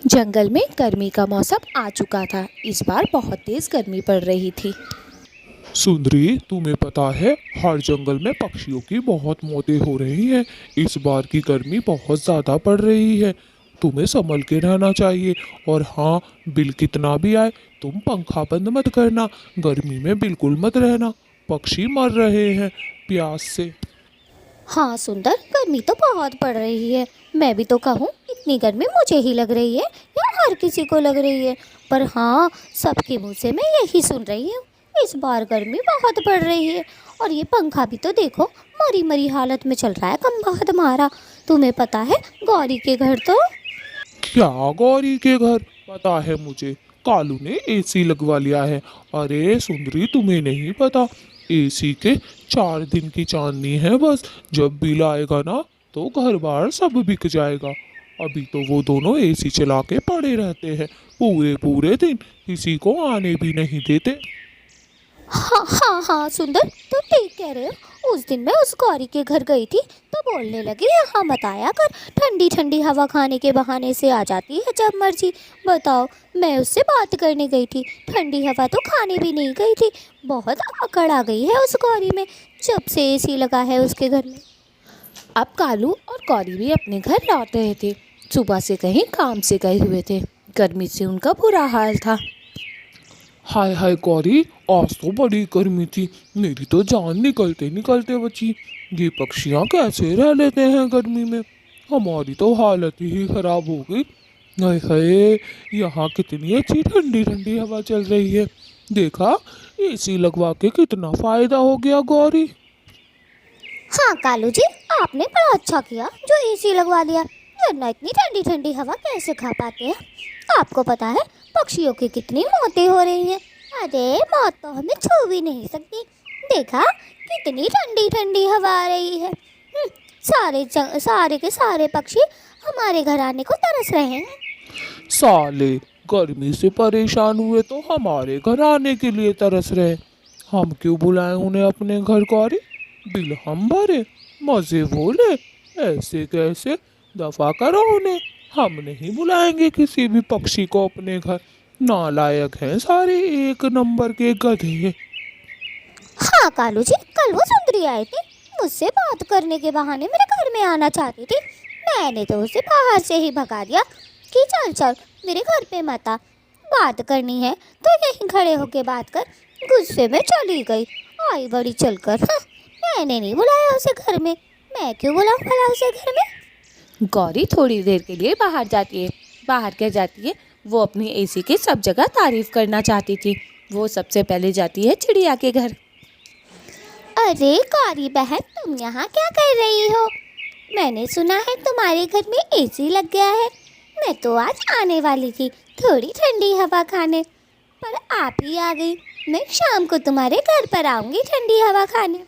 जंगल में गर्मी का मौसम आ चुका था। इस बार बहुत तेज गर्मी पड़ रही थी। सुंदरी, तुम्हें पता है हर जंगल में पक्षियों की बहुत मौतें हो रही हैं। इस बार की गर्मी बहुत ज़्यादा पड़ रही है। तुम्हें संभल के रहना चाहिए। और हाँ, बिल कितना भी आए, तुम पंखा बंद मत करना। गर्मी में बिल्कुल मत रहना। पक्षी मर रहे हैं प्यास से। हाँ सुंदर, गर्मी तो बहुत पड़ रही है। मैं भी तो कहूँ, इतनी गर्मी मुझे ही लग रही है या हर किसी को लग रही है? पर हाँ, सबके मुंह से मैं यही सुन रही हूँ, इस बार गर्मी बहुत पड़ रही है। और ये पंखा भी तो देखो, मरी मरी हालत में चल रहा है, कम बहुत हमारा। तुम्हें पता है गौरी के घर तो। क्या गौरी के घर? पता है मुझे, कालू ने एसी लगवा लिया है। अरे सुंदरी, तुम्हें नहीं पता, एसी के 4 दिन की चांदनी है बस। जब बिल आएगा ना, तो घर बार सब बिक जाएगा। अभी तो वो दोनों एसी चला के पड़े रहते हैं पूरे पूरे दिन, किसी को आने भी नहीं देते। हाँ हाँ हाँ सुंदर, तो ठीक कह रहे हो। उस दिन मैं उस गौरी के घर गई थी तो बोलने लगी, यहाँ मत आया कर, ठंडी ठंडी हवा खाने के बहाने से आ जाती है जब मर्जी। बताओ, मैं उससे बात करने गई थी, ठंडी हवा तो खाने भी नहीं गई थी। बहुत अकड़ आ गई है उस गौरी में, जब से एसी लगा है उसके घर में। अब कालू और गौरी भी अपने घर लौट रहे थे। सुबह से कहीं काम से गए हुए थे। गर्मी से उनका बुरा हाल था। हाय हाय गौरी, आज तो बड़ी गर्मी थी। मेरी तो जान निकलते निकलते बची। ये पक्षियाँ कैसे रह लेते हैं गर्मी में? हमारी तो हालत ही खराब हो गई। हाय हाय, यहाँ कितनी अच्छी ठंडी ठंडी हवा चल रही है। देखा, एसी लगवा के कितना फायदा हो गया गौरी। हाँ कालू जी, आपने बड़ा अच्छा किया जो एसी लगवा लिया, वरना इतनी ठंडी ठंडी हवा कैसे खा पाते हैं? आपको पता है पक्षियों की कितनी मौतें हो रही हैं? अरे मौत तो हमें छू भी नहीं सकती। देखा, कितनी ठंडी ठंडी हवा आ रही है। सारे के सारे पक्षी हमारे घर आने को तरस रहे हैं। साले गर्मी से परेशान हुए तो हमारे घर आने के लिए तरस रहे। हम क्यों बुलाएं उन्हें अपने घर गौरी? बिल हम भरे, मजे वो ले। ऐसे कैसे? दफा करो उन्हें। हम नहीं बुलाएंगे किसी भी पक्षी को अपने घर। नालायक हैं सारे, एक नंबर के गधे। हाँ कालू जी, कल वो सुंदरी आए थे, मुझसे बात करने के बहाने मेरे घर में आना चाहती थी। मैंने तो उसे बाहर से ही भगा दिया कि चल चल, मेरे घर पे मत आ, बात करनी है तो यहीं खड़े होके बात कर। गुस्से में चली गई, आई बड़ी चलकर। हाँ, मैंने नहीं बुलाया उसे घर में, मैं क्यों बुलाऊं भला उसे घर में? गौरी थोड़ी देर के लिए बाहर जाती है। बाहर क्या जाती है, वो अपनी एसी की सब जगह तारीफ करना चाहती थी। वो सबसे पहले जाती है चिड़िया के घर। अरे गौरी बहन, तुम यहाँ क्या कर रही हो? मैंने सुना है तुम्हारे घर में एसी लग गया है। मैं तो आज आने वाली थी थोड़ी ठंडी हवा खाने, पर आप ही आ गई। मैं शाम को तुम्हारे घर पर आऊंगी ठंडी हवा खाने।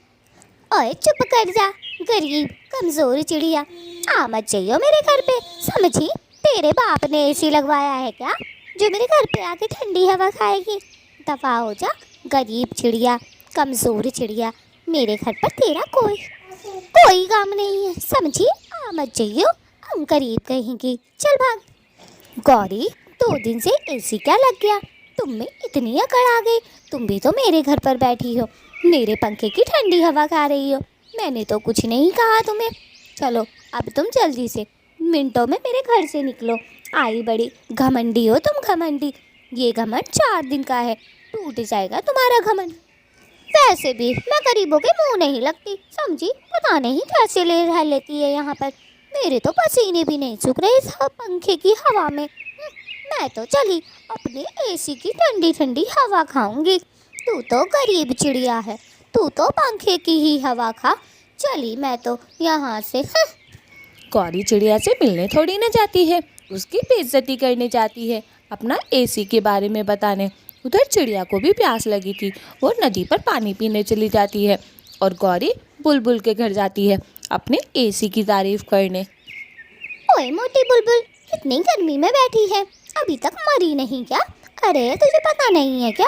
ओए चुप कर जा, गरीब कमजोर चिड़िया, आ मत जाइयो मेरे घर पे, समझी? तेरे बाप ने एसी लगवाया है क्या जो मेरे घर पे आके ठंडी हवा खाएगी? दफा हो जा, गरीब चिड़िया, कमजोर चिड़िया। मेरे घर पर तेरा कोई कोई काम नहीं है, समझी? आ मत जाइयो, हम करीब कहेंगी, चल भाग। गौरी, 2 दिन से एसी क्या लग गया? तुम में इतनी अकड़ आ गई? तुम भी तो मेरे घर पर बैठी हो, मेरे पंखे की ठंडी हवा खा रही हो। मैंने तो कुछ नहीं कहा तुम्हें। चलो अब तुम जल्दी से मिनटों में मेरे घर से निकलो। आई बड़ी घमंडी हो तुम, घमंडी। ये घमंड 4 दिन का है, टूट जाएगा तुम्हारा घमंड। वैसे भी मैं गरीबों के मुंह नहीं लगती, समझी? पता नहीं कैसे ले रह लेती है यहाँ पर। मेरे तो पसीने भी नहीं सूख रहे इस पंखे की हवा में। मैं तो चली अपने एसी की ठंडी ठंडी हवा खाऊंगी। तू तो गरीब चिड़िया है, तू तो पंखे की ही हवा खा। चली मैं तो यहाँ से। गौरी चिड़िया से मिलने थोड़ी ना जाती है, उसकी बेइज्जती करने जाती है, अपना एसी के बारे में बताने। उधर चिड़िया को भी प्यास लगी थी, वो नदी पर पानी पीने चली जाती है। और गौरी बुलबुल के घर जाती है अपने एसी की तारीफ करने। ओए मोटी बुलबुल, कितनी गर्मी में बैठी है, अभी तक मरी नहीं क्या? अरे तुझे पता नहीं है क्या,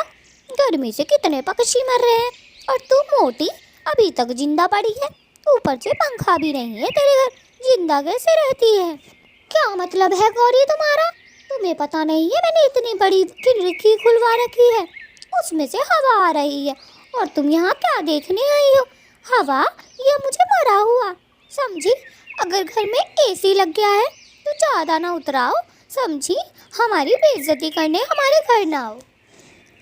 गर्मी से कितने पक्षी मर रहे हैं और तू मोटी अभी तक जिंदा पड़ी है। ऊपर से पंखा भी नहीं है तेरे घर, जिंदा कैसे रहती है? क्या मतलब है गौरी तुम्हारा? तुम्हें पता नहीं है मैंने इतनी बड़ी खिड़की खुलवा रखी है, उसमें से हवा आ रही है और तुम यहाँ क्या देखने आई हो? हवा या मुझे मरा हुआ? समझी? अगर घर में एसी लग गया है तो ज़्यादा ना उतराओ, समझी? हमारी बेइज्जती करने हमारे घर ना आओ।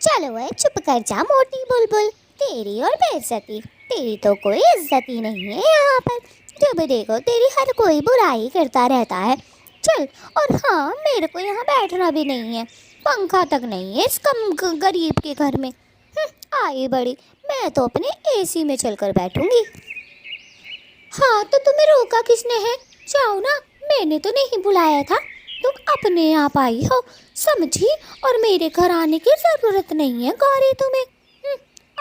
चलो है, चुप कर जा मोटी बुलबुल, तेरी और बेइज्जती, तेरी तो कोई इज्जत ही नहीं है यहाँ पर। जब देखो तेरी हर कोई बुराई करता रहता है। चल, और हाँ, मेरे को यहाँ बैठना भी नहीं है, पंखा तक नहीं है इस कम गरीब के घर में। आई बड़ी, मैं तो अपने एसी में चलकर बैठूंगी। हाँ, तो तुम्हें रोका किसने है? जाओ ना, मैंने तो नहीं बुलाया था, तुम अपने आप आई हो, समझी? और मेरे घर आने की ज़रूरत नहीं है गौरी तुम्हें।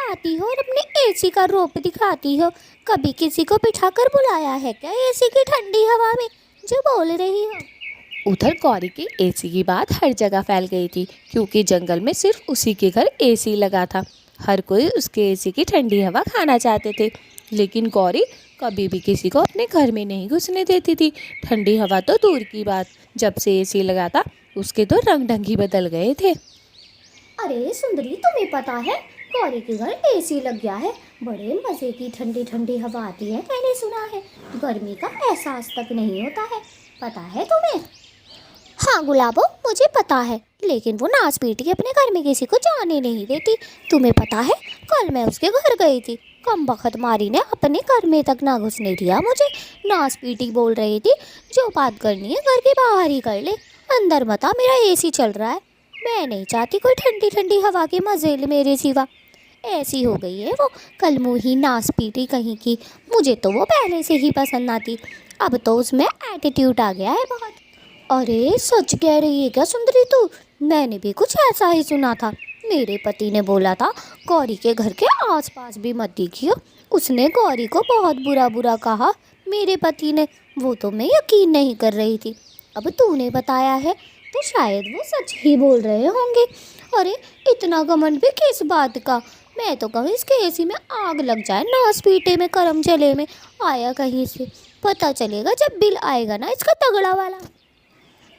आती हो और अपने एसी का रूप दिखाती हो। कभी किसी को बिठाकर बुलाया है क्या एसी की ठंडी हवा में जो बोल रही हो? उधर गौरी के एसी की बात हर जगह फैल गई थी, क्योंकि जंगल में सिर्फ उसी के घर एसी लगा था। हर कोई उसके एसी की ठंडी हवा खाना चाहते थे, लेकिन गौरी कभी भी किसी को अपने घर में नहीं घुसने देती थी। ठंडी हवा तो दूर की बात, जब से एसी लगा था उसके तो रंग ढंग ही बदल गए थे। अरे सुंदरी, तुम्हें पता है गौरी के घर एसी लग गया है? बड़े मज़े की ठंडी ठंडी हवा आती है, मैंने सुना है। गर्मी का एहसास तक नहीं होता है, पता है तुम्हें? हाँ गुलाबो, मुझे पता है, लेकिन वो नाच पीटी अपने घर में किसी को जाने नहीं देती। तुम्हें पता है, कल मैं उसके घर गई थी, कमबख्त मारी ने अपने घर में तक ना घुसने दिया मुझे। नाच पीटी बोल रही थी जो बात करनी है घर के बाहर ही कर ले, अंदर मत आ, मेरा एसी चल रहा है। मैं नहीं चाहती कोई ठंडी ठंडी हवा के मज़े ले मेरे सिवा। ऐसी हो गई है वो कलमुही नाच पीटी कहीं की। मुझे तो वो पहले से ही पसंद आती, अब तो उसमें एटीट्यूड आ गया है बहुत। अरे सच कह रही है क्या सुंदरी तू? मैंने भी कुछ ऐसा ही सुना था। मेरे पति ने बोला था गौरी के घर के आसपास भी मत देखियो। उसने गौरी को बहुत बुरा बुरा कहा, मेरे पति ने। वो तो मैं यकीन नहीं कर रही थी, अब तूने बताया है तो शायद वो सच ही बोल रहे होंगे। अरे इतना घमंड भी किस बात का? मैं तो कहूँ इसके एसी में आग लग जाए, नाच पीटे में करम चले में आया कहीं से। पता चलेगा जब बिल आएगा ना इसका तगड़ा वाला।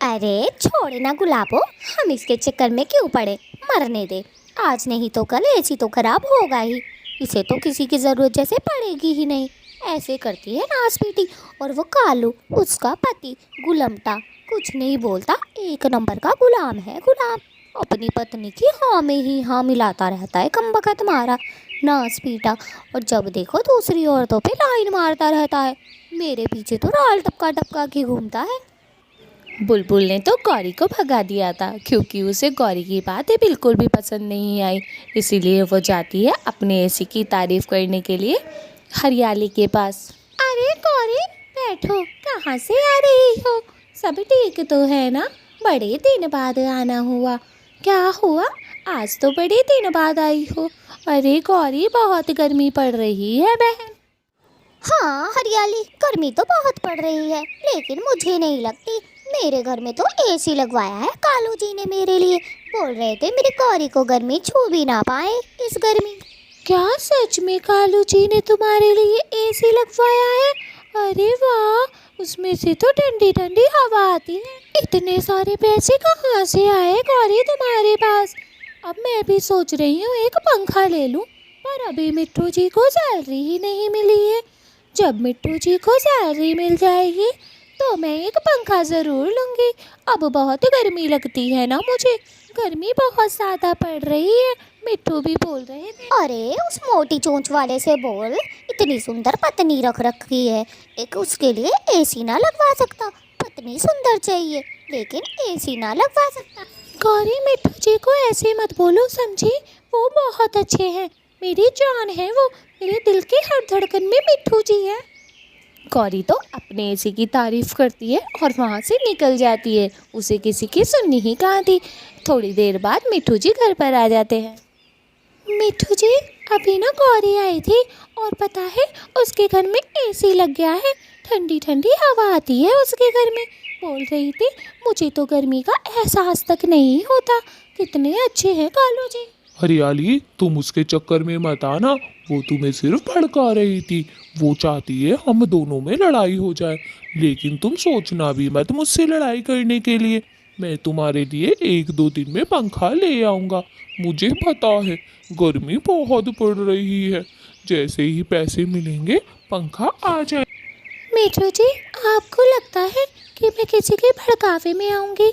अरे छोड़ ना गुलाबो, हम इसके चक्कर में क्यों पड़े, मरने दे। आज नहीं तो कल एसी तो खराब होगा ही, इसे तो किसी की ज़रूरत जैसे पड़ेगी ही नहीं। ऐसे करती है नाच पीटी। और वो कालू, उसका पति गुलमटा, कुछ नहीं बोलता, एक नंबर का गुलाम है गुलाम। अपनी पत्नी की हाँ में ही हाँ मिलाता रहता है, कमबख्त मारा नाच पीटा। और जब देखो दूसरी औरतों पे लाइन मारता रहता है, मेरे पीछे तो राल टपका टपका के घूमता है। बुलबुल ने तो गौरी को भगा दिया था, क्योंकि उसे गौरी की बातें बिल्कुल भी पसंद नहीं आई। इसीलिए वो जाती है अपने एसी की तारीफ करने के लिए हरियाली के पास। अरे गौरी बैठो, कहाँ से आ रही हो? सब ठीक तो है ना? बड़े दिन बाद आना हुआ, क्या हुआ आज तो बड़े दिन बाद आई हो? अरे गौरी, बहुत गर्मी पड़ रही है बहन। हाँ हरियाली, गर्मी तो बहुत पड़ रही है, लेकिन मुझे नहीं लगती। मेरे घर में तो एसी लगवाया है कालू जी ने मेरे लिए। बोल रहे थे मेरी गौरी को गर्मी छू भी ना पाए इस गर्मी। क्या सच में कालू जी ने तुम्हारे लिए एसी लगवाया है? अरे वाह, उसमें से तो ठंडी ठंडी हवा आती है। इतने सारे पैसे कहाँ से आए गौरी तुम्हारे पास? अब मैं भी सोच रही हूँ एक पंखा ले लूँ, पर अभी मिट्टू जी को सैलरी ही नहीं मिली है। जब मिट्टू जी को सैलरी मिल जाएगी तो मैं एक पंखा ज़रूर लूँगी। अब बहुत गर्मी लगती है ना मुझे, गर्मी बहुत ज़्यादा पड़ रही है, मिट्टू भी बोल रहे थे। अरे उस मोटी चोंच वाले से बोल, इतनी सुंदर पत्नी रख रखी है, एक उसके लिए एसी ना लगवा सकता? पत्नी सुंदर चाहिए लेकिन एसी ना लगवा सकता? गौरी, मिट्टू जी को ऐसे मत बोलो, समझी? वो बहुत अच्छे हैं, मेरी जान है वो, मेरे दिल के हर धड़कन में मिट्टू जी है। गौरी तो अपने एसी की तारीफ करती है और वहाँ से निकल जाती है, उसे किसी की सुननी ही कहाँ थी। थोड़ी देर बाद मिट्टू जी घर पर आ जाते हैं। मिट्टू जी, अभी ना गौरी आई थी और पता है उसके घर में एसी लग गया है, ठंडी ठंडी हवा आती है उसके घर में। बोल रही थी मुझे तो गर्मी का एहसास तक नहीं होता। कितने अच्छे हैं कालू जी। हरियाली, तुम उसके चक्कर में मत आना, वो तुम्हें सिर्फ भड़का रही थी। वो चाहती है हम दोनों में लड़ाई हो जाए, लेकिन तुम सोचना भी मत मुझसे लड़ाई करने के लिए। मैं तुम्हारे लिए 1-2 दिन में पंखा ले आऊँगा। मुझे पता है गर्मी बहुत पड़ रही है, जैसे ही पैसे मिलेंगे पंखा आ जाए। मिठू जी, आपको लगता है कि मैं किसी के भड़कावे में आऊँगी?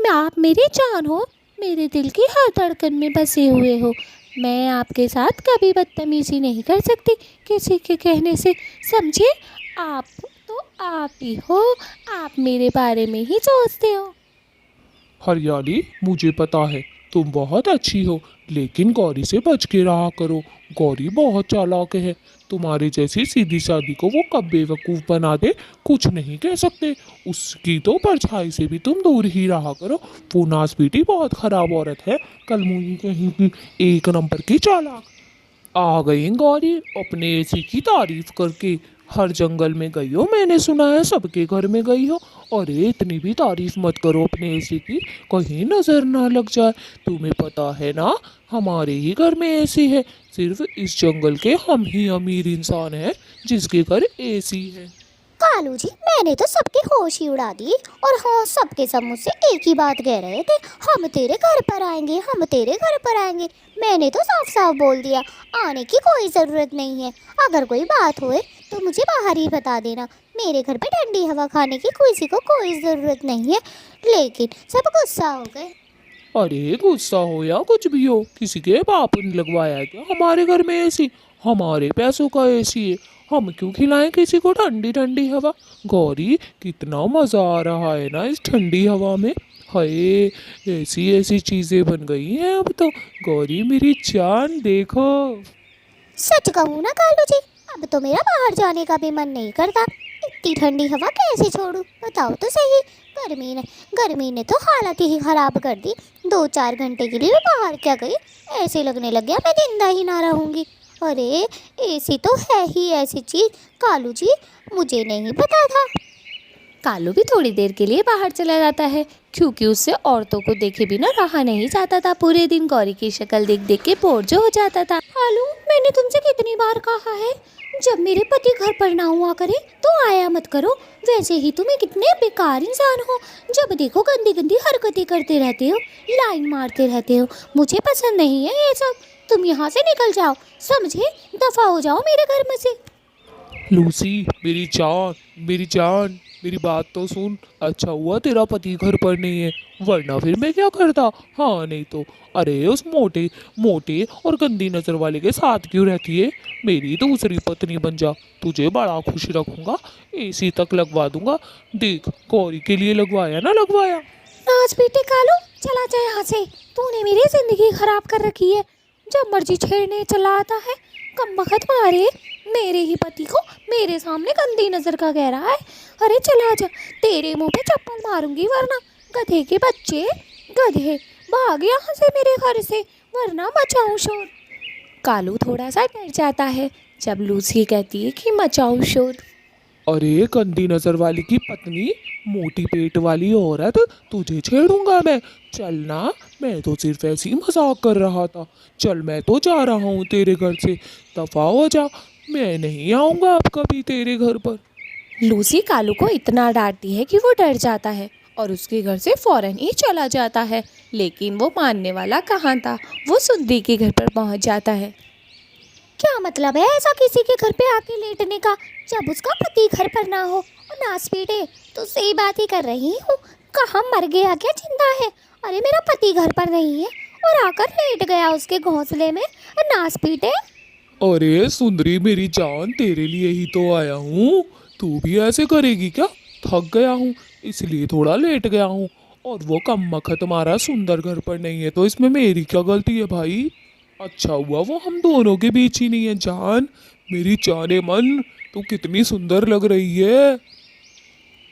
आप मेरी जान हो, मेरे दिल की हर धड़कन में बसे हुए हो। मैं आपके साथ कभी बदतमीजी नहीं कर सकती किसी के कहने से, समझे? आप तो आप ही हो, आप मेरे बारे में ही सोचते हो। हरियाली, मुझे पता है तुम बहुत अच्छी हो, लेकिन गौरी से बच के रहा करो। गौरी बहुत चालाक है। तुम्हारे जैसी सीधी सादी को वो कब बेवकूफ़ बना दे कुछ नहीं कह सकते। उसकी तो परछाई से भी तुम दूर ही रहा करो। वो नास बेटी बहुत खराब औरत है, कलमुही कहीं की, एक नंबर की चालाक। आ गई गौरी अपने एसी की तारीफ करके। हर जंगल में गई हो, मैंने सुना है सबके घर में गई हो। अरे इतनी भी तारीफ मत करो अपने एसी की, कहीं नजर ना लग जाए। तुम्हें पता है ना हमारे ही घर में एसी है। सिर्फ इस जंगल के हम ही अमीर इंसान हैं जिसके घर एसी है। कालू जी, मैंने तो सबके होश ही उड़ा दिए। और हाँ, सबके सब मुझसे एक ही बात कह रहे थे, हम तेरे घर पर आएंगे, हम तेरे घर पर आएंगे। मैंने तो साफ साफ बोल दिया, आने की कोई ज़रूरत नहीं है। अगर कोई बात होए तो मुझे बाहर ही बता देना। मेरे घर पे ठंडी हवा खाने की किसी को कोई ज़रूरत नहीं है। लेकिन सब गुस्सा हो गए। अरे गुस्सा हो या कुछ भी हो, किसी के बाप ने लगवाया है क्या हमारे घर में एसी? हमारे पैसों का एसी है, हम क्यों खिलाएं किसी को ठंडी ठंडी हवा? गौरी, कितना मज़ा आ रहा है ना इस ठंडी हवा में। हाय, ऐसी ऐसी चीज़ें बन गई हैं अब तो। गौरी मेरी जान, देखो। सच कहूँ ना कालू जी, अब तो मेरा बाहर जाने का भी मन नहीं करता। इतनी ठंडी हवा कैसे छोड़ूं, बताओ तो सही। गर्मी ने तो हालत ही ख़राब कर दी। 2-4 घंटे के लिए मैं बाहर क्या गई, ऐसे लगने लग गया मैं जिंदा ही ना रहूँगी। अरे एसी तो है ही ऐसी चीज़, कालू जी, मुझे नहीं पता था। कालू भी थोड़ी देर के लिए बाहर चला जाता है, क्योंकि उससे औरतों को देखे बिना रहा नहीं जाता था। पूरे दिन गौरी की शक्ल देख देख के बोर जो हो जाता था। कालू, मैंने तुमसे कितनी बार कहा है, जब मेरे पति घर पर ना हुआ करे तो आया मत करो। वैसे ही तुम्हें कितने बेकार इंसान हो, जब देखो गंदी गंदी हरकतें करते रहते हो, लाइन मारते रहते हो। मुझे पसंद नहीं है ये सब। तुम यहाँ से निकल जाओ, समझे? दफा हो जाओ मेरे घर में से। लूसी, मेरी जान, मेरी जान, मेरी बात तो सुन। अच्छा हुआ तेरा पति घर पर नहीं है, वरना फिर मैं क्या करता। हाँ नहीं तो। अरे उस मोटे मोटे और गंदी नज़र वाले के साथ क्यों रहती है? मेरी दूसरी पत्नी बन जा, तुझे बड़ा खुश रखूंगा। एसी तक लगवा दूंगा। देख, गौरी के लिए लगवाया ना लगवाया। नाच बेटे कालू, चला जा यहाँ से। तूने मेरी जिंदगी खराब कर रखी है, जब मर्जी छेड़ने चला आता है। कमबख्त मारे, मेरे ही पति को मेरे सामने गंदी नजर का कह रहा है। अरे चला जा, तेरे मुंह पे चप्पल मारूंगी, वरना गधे के बच्चे, गधे, भाग यहाँ से मेरे घर से, वरना मचाऊं शोर। कालू थोड़ा सा डर जाता है जब लूसी कहती है कि मचाओ शोर। अरे गंदी नजर वाली की पत्नी, मोटी पेट वाली औरत, तुझे छेड़ूंगा मैं। चलना, मैं तो सिर्फ ऐसी मजाक कर रहा था। चल, मैं तो जा रहा हूँ तेरे घर से, दफा हो जा। मैं नहीं आऊँगा अब कभी तेरे घर पर। लूसी कालू को इतना डांटती है कि वो डर जाता है और उसके घर से फौरन ही चला जाता है। लेकिन वो मानने वाला कहाँ था, वो सुंदरी के घर पर पहुँच जाता है। क्या मतलब है ऐसा किसी के घर पे आके लेटने का, जब उसका पति घर पर ना हो? और नाच बेटे, तो सही बात ही कर रही हूँ। कहाँ मर गया क्या जिंदा है? अरे मेरा पति घर पर नहीं है और आकर लेट गया उसके घोंसले में। नाच बेटे, अरे सुंदरी मेरी जान, तेरे लिए ही तो आया हूँ। तू भी ऐसे करेगी क्या? थक गया हूँ इसलिए थोड़ा लेट गया हूँ। और वो कम तुम्हारा सुंदर घर पर नहीं है, तो इसमें मेरी क्या गलती है भाई? अच्छा हुआ वो हम दोनों के बीच ही नहीं है। जान, मेरी जाने मन, तू कितनी सुंदर लग रही है।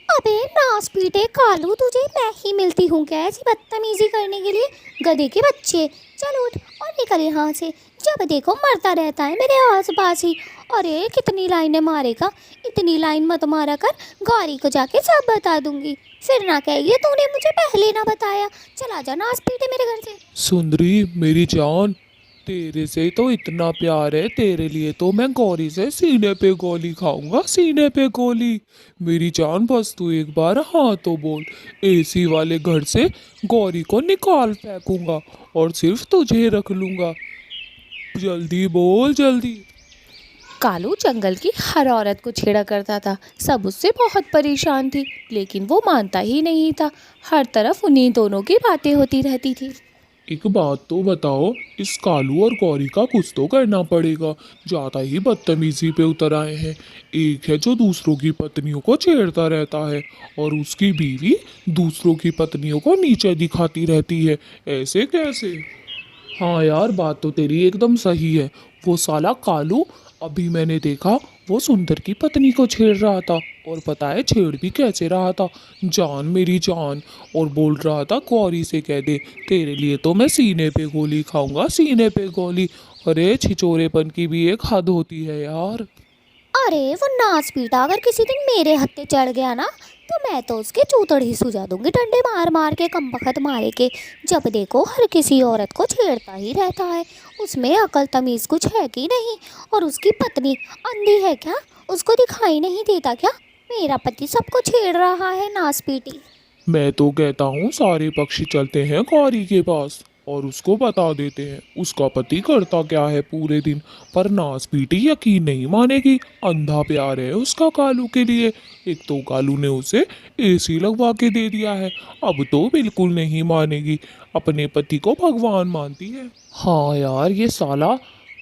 अबे नाच बेटे कालू, तुझे मैं ही मिलती हूँ क्या ऐसी बदतमीजी करने के लिए? गधे के बच्चे, चल उठ और निकल यहाँ से। जब देखो मरता रहता है मेरे आस पास ही। अरे कितनी लाइनें मारेगा, इतनी लाइन मत मारा कर, गौरी को जाके सब बता दूंगी। फिर ना कहिए तूने मुझे पहले ना बताया। चला जा नाच बेटे मेरे घर से। सुंदरी मेरी जान, तेरे से तो इतना प्यार है, तेरे लिए तो मैं गौरी से सीने पे गोली खाऊंगा, सीने पे गोली। मेरी जान बस तू एक बार हाँ तो बोल। एसी वाले घर से गौरी को निकाल फेंकूंगा और सिर्फ तुझे रख लूंगा। जल्दी बोल जल्दी। कालू जंगल की हर औरत को छेड़ा करता था। सब उससे बहुत परेशान थी, लेकिन वो मानता ही नहीं था। हर तरफ उन्हीं दोनों की बातें होती रहती थी। एक बात तो बताओ, इस कालू और गौरी का कुछ तो करना पड़ेगा। ज़्यादा ही बदतमीजी पे उतर आए हैं। एक है जो दूसरों की पत्नियों को छेड़ता रहता है और उसकी बीवी दूसरों की पत्नियों को नीचे दिखाती रहती है। ऐसे कैसे? हाँ यार, बात तो तेरी एकदम सही है। वो साला कालू, अभी मैंने देखा, वो सुंदर की पत्नी को छेड़ रहा था। और पता है छेड़ भी कैसे रहा था? जान मेरी जान। और बोल रहा था गौरी से कह दे, तेरे लिए तो मैं सीने पे गोली खाऊंगा, सीने पे गोली। अरे छिचोरेपन की भी एक हद होती है यार। अरे वो नाच पीटा अगर किसी दिन मेरे हत्थे चढ़ गया ना, तो मैं तो उसके चूतड़ ही सुझा दूंगी, डंडे मार मार के, कम बखत मारे के। जब देखो हर किसी औरत को छेड़ता ही रहता है। उसमें अकल तमीज़ कुछ है कि नहीं? और उसकी पत्नी अंधी है क्या? उसको दिखाई नहीं देता क्या मेरा पति सबको छेड़ रहा है, नाच पीटी। मैं तो कहता हूँ सारे पक्षी चलते हैं गौरी के पास और उसको बता देते हैं उसका पति करता क्या है पूरे दिन। पर नास पीटी यकीन नहीं मानेगी, अंधा प्यार है उसका कालू के लिए। एक तो कालू ने उसे एसी लगवा के दे दिया है, अब तो बिल्कुल नहीं मानेगी। अपने पति को भगवान मानती है। हाँ यार, ये साला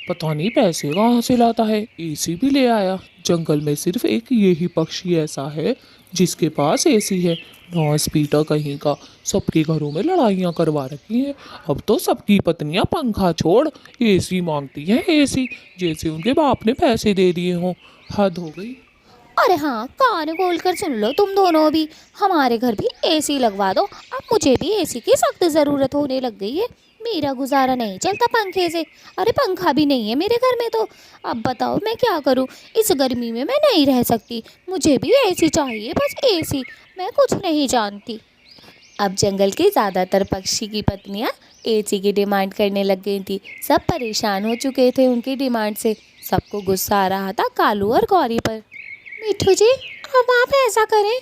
पता नहीं पैसे कहाँ से लाता है। एसी भी ले आया। जंगल में सिर्फ एक यही पक्षी ऐसा है जिसके पास एसी है। नॉस पीटा कहीं का, सबके घरों में लड़ाइयाँ करवा रखी हैं। अब तो सबकी पत्नियां पंखा छोड़ एसी मांगती हैं, एसी, जैसे उनके बाप ने पैसे दे दिए हों। हद हो गई। अरे हाँ, कान खोल कर सुन लो तुम दोनों भी। हमारे घर भी एसी लगवा दो। अब मुझे भी एसी की सख्त ज़रूरत होने लग गई है। मेरा गुजारा नहीं चलता पंखे से। अरे पंखा भी नहीं है मेरे घर में तो। अब बताओ मैं क्या करूँ? इस गर्मी में मैं नहीं रह सकती। मुझे भी एसी चाहिए, बस एसी। मैं कुछ नहीं जानती। अब जंगल के ज़्यादातर पक्षी की पत्नियां एसी की डिमांड करने लग गई थी। सब परेशान हो चुके थे उनकी डिमांड से। सबको गुस्सा आ रहा था कालू और गौरी पर। मिठू जी, अब आप ऐसा करें,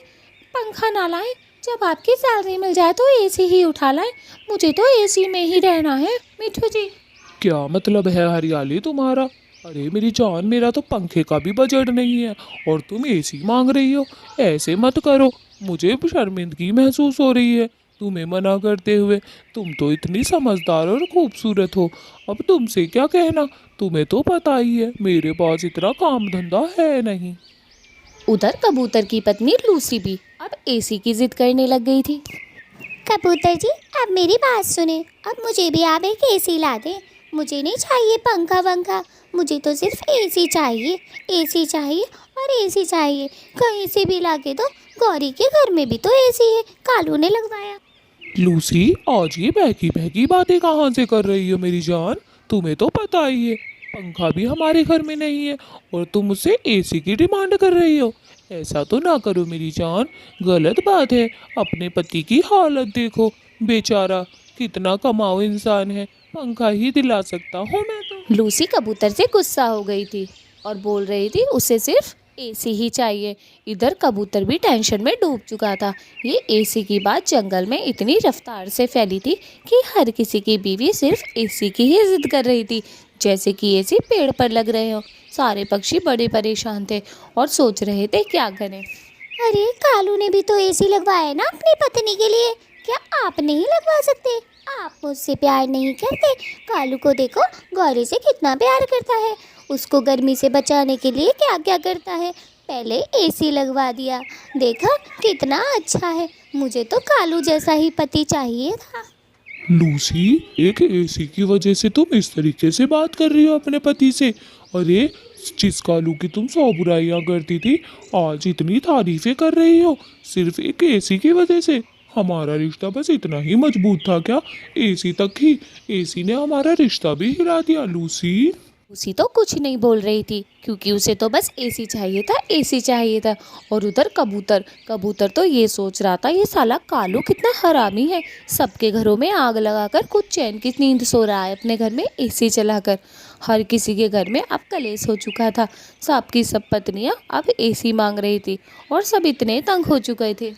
पंखा ना लाएं। जब आपकी सैलरी मिल जाए तो एसी ही उठा लाएं। मुझे तो एसी में ही रहना है मिठू जी। क्या मतलब है हरियाली तुम्हारा? अरे मेरी जान, मेरा तो पंखे का भी बजट नहीं है और तुम एसी मांग रही हो। ऐसे मत करो, मुझे शर्मिंदगी महसूस हो रही है तुम्हें मना करते हुए। तुम तो इतनी समझदार और खूबसूरत हो, अब तुमसे क्या कहना। तुम्हें तो पता ही है मेरे पास इतना काम धंधा है नहीं। उधर कबूतर की पत्नी लूसी भी अब एसी की जिद करने लग गई थी। कबूतर जी, अब मेरी बात सुने। अब मुझे भी आप एक एसी ला दें। मुझे नहीं चाहिए पंखा वंखा, मुझे तो सिर्फ एसी चाहिए। एसी चाहिए और एसी चाहिए। कहीं से भी ला के दो। गौरी के घर में भी तो एसी है, कालू ने लगवाया। लूसी, आज ये बहकी बहकी बातें कहाँ से कर रही हो मेरी जान? तुम्हें तो पता ही है पंखा भी हमारे घर में नहीं है और तुम मुझसे एसी की डिमांड कर रही हो। ऐसा तो ना करो मेरी जान, गलत बात है। अपने पति की हालत देखो, बेचारा कितना कमाऊ इंसान है, पंखा ही दिला सकता हूँ मैं तो। लूसी कबूतर से गुस्सा हो गई थी और बोल रही थी उसे सिर्फ एसी ही चाहिए। इधर कबूतर भी टेंशन में डूब चुका था। ये एसी की बात जंगल में इतनी रफ्तार से फैली थी कि हर किसी की बीवी सिर्फ एसी की ही जिद कर रही थी, जैसे कि एसी पेड़ पर लग रहे हो। सारे पक्षी बड़े परेशान थे और सोच रहे थे क्या करें। अरे कालू ने भी तो एसी लगवाया ना अपनी पत्नी के लिए, क्या आप नहीं लगवा सकते? आप मुझसे प्यार नहीं करते? कालू को देखो, गौरी से कितना प्यार करता है। उसको गर्मी से बचाने के लिए क्या क्या करता है। पहले एसी लगवा दिया, देखा कितना अच्छा है। मुझे तो कालू जैसा ही पति चाहिए था। लूसी, एक एसी की वजह से तुम इस तरीके से बात कर रही हो अपने पति से? अरे जिस कालू की तुम 100 बुराइयां करती थी, आज इतनी तारीफें कर रही हो सिर्फ एक एसी की वजह से? हमारा रिश्ता बस इतना ही मजबूत था क्या? एसी तक ही? एसी ने हमारा रिश्ता भी हिला दिया लूसी। उसी तो कुछ नहीं बोल रही थी क्योंकि उसे तो बस एसी चाहिए था, एसी चाहिए था। और उधर कबूतर कबूतर तो ये सोच रहा था ये साला कालू कितना हरामी है, सबके घरों में आग लगाकर खुद चैन की नींद सो रहा है अपने घर में एसी चलाकर। हर किसी के घर में अब कलेश हो चुका था, सबकी सब पत्नियां अब एसी मांग रही थी और सब इतने तंग हो चुके थे।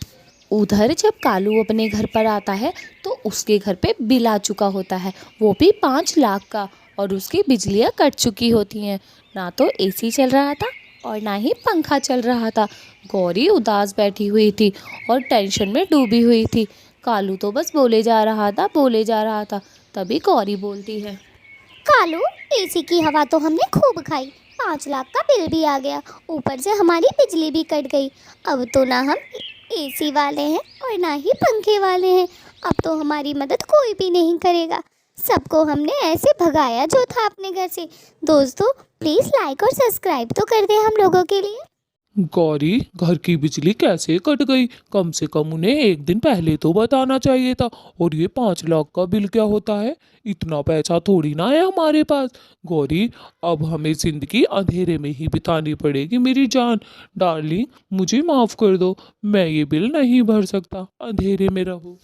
उधर जब कालू अपने घर पर आता है तो उसके घर पे बिल आ चुका होता है, वो भी 5 लाख का। और उसकी बिजलियां कट चुकी होती हैं, ना तो एसी चल रहा था और ना ही पंखा चल रहा था। गौरी उदास बैठी हुई थी और टेंशन में डूबी हुई थी। कालू तो बस बोले जा रहा था, बोले जा रहा था। तभी गौरी बोलती है, कालू, एसी की हवा तो हमने खूब खाई, 5 लाख का बिल भी आ गया, ऊपर से हमारी बिजली भी कट गई। अब तो ना हम एसी वाले हैं और ना ही पंखे वाले हैं। अब तो हमारी मदद कोई भी नहीं करेगा। सबको हमने ऐसे भगाया जो था अपने घर से। दोस्तों, प्लीज़ लाइक और सब्सक्राइब तो कर दें हम लोगों के लिए। गौरी, घर की बिजली कैसे कट गई? कम से कम उन्हें एक दिन पहले तो बताना चाहिए था। और ये 5 लाख का बिल क्या होता है? इतना पैसा थोड़ी ना है हमारे पास। गौरी, अब हमें जिंदगी अंधेरे में ही बितानी पड़ेगी मेरी जान। डार्लिंग, मुझे माफ़ कर दो, मैं ये बिल नहीं भर सकता, अंधेरे में रहो।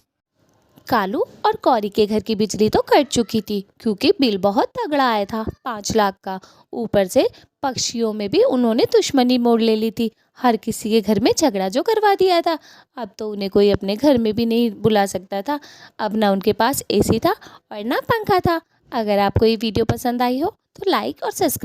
कालू और गौरी के घर की बिजली तो कट चुकी थी क्योंकि बिल बहुत तगड़ा आया था, 5 लाख का। ऊपर से पक्षियों में भी उन्होंने दुश्मनी मोड़ ले ली थी, हर किसी के घर में झगड़ा जो करवा दिया था। अब तो उन्हें कोई अपने घर में भी नहीं बुला सकता था। अब ना उनके पास एसी था और ना पंखा था। अगर आपको ये वीडियो पसंद आई हो तो लाइक और सब्सक्राइब